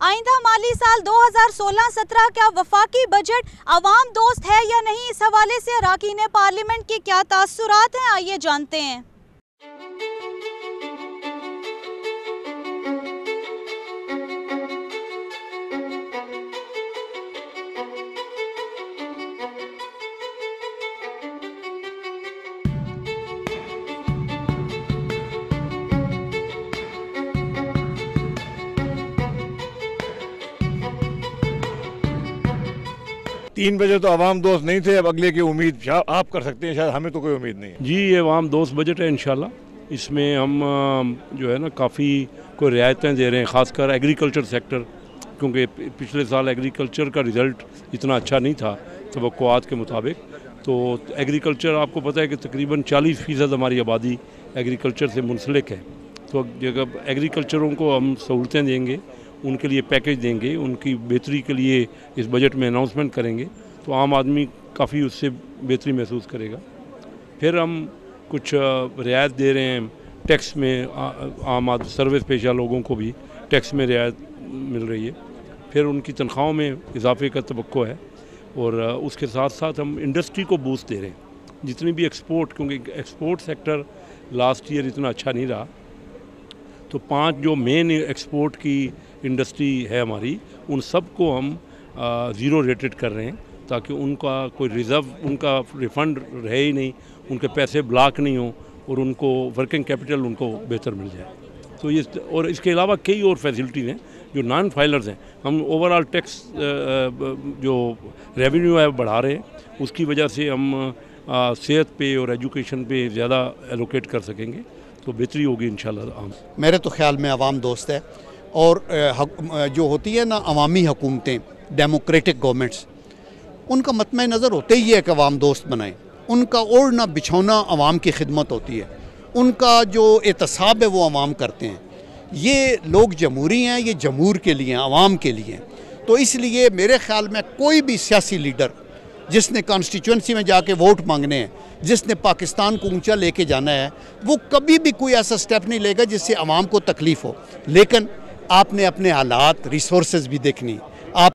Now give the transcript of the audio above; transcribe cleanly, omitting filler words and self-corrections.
आइंदा माली साल 2016-17 का वफाकी बजट अवाम दोस्त है या नहीं, इस हवाले से अरकान पार्लियामेंट के क्या तासुरात हैं, आइए जानते हैं। तीन बजे तो अवाम दोस्त नहीं थे, अब अगले की उम्मीद आप कर सकते हैं, शायद हमें तो कोई उम्मीद नहीं है। जी, ये अवाम दोस्त बजट है इंशाल्लाह। इसमें हम जो है ना काफ़ी कोई रियायतें दे रहे हैं, ख़ासकर एग्रीकल्चर सेक्टर, क्योंकि पिछले साल एग्रीकल्चर का रिज़ल्ट इतना अच्छा नहीं था तवक्कुआत के मुताबिक। तो एग्रीकल्चर आपको पता है कि तकरीबन 40% हमारी आबादी एग्रीकल्चर से मुंसलिक है। तो जब एग्रीकल्चरों को हम सहूलतें देंगे, उनके लिए पैकेज देंगे, उनकी बेहतरी के लिए इस बजट में अनाउंसमेंट करेंगे, तो आम आदमी काफ़ी उससे बेहतरी महसूस करेगा। फिर हम कुछ रियायत दे रहे हैं टैक्स में, आम आदमी सर्विस पेशा लोगों को भी टैक्स में रियायत मिल रही है। फिर उनकी तनख्वाहों में इजाफे का तवक्को है, और उसके साथ साथ हम इंडस्ट्री को बूस्ट दे रहे हैं। जितनी भी एक्सपोर्ट, क्योंकि एक्सपोर्ट सेक्टर लास्ट ईयर इतना अच्छा नहीं रहा, तो 5 जो मेन एक्सपोर्ट की इंडस्ट्री है हमारी, उन सब को हम ज़ीरो रेटेड कर रहे हैं, ताकि उनका कोई रिज़र्व, उनका रिफ़ंड रहे ही नहीं, उनके पैसे ब्लॉक नहीं हो, और उनको वर्किंग कैपिटल उनको बेहतर मिल जाए। तो ये, और इसके अलावा कई और फैसिलिटीज़ हैं जो नॉन फाइलर्स हैं। हम ओवरऑल टैक्स जो रेवेन्यू है बढ़ा रहे हैं, उसकी वजह से हम सेहत पे और एजुकेशन पे ज़्यादा एलोकेट कर सकेंगे, तो बेहतरी होगी इंशाल्लाह। मेरे तो ख्याल में आवाम दोस्त है, और जो होती है ना अवामी हुकूमतें, डेमोक्रेटिक गवर्नमेंट्स, उनका मतमे नज़र होते ही है कि अवाम दोस्त बनाएं। उनका ओढ़ना बिछौना अवाम की खिदमत होती है, उनका जो एहतसाब है वो अवाम करते हैं। ये लोग जमहूरी हैं, ये जमहूर के लिए हैं, अवाम के लिए हैं। तो इसलिए मेरे ख्याल में कोई भी सियासी लीडर जिसने कॉन्स्टिट्यूंसी में जाके वोट मांगने हैं, जिसने पाकिस्तान को ऊंचा लेके जाना है, वो कभी भी कोई ऐसा स्टेप नहीं लेगा जिससे अवाम को तकलीफ़ हो। लेकिन आपने अपने हालात, रिसोर्सेज भी देखनी।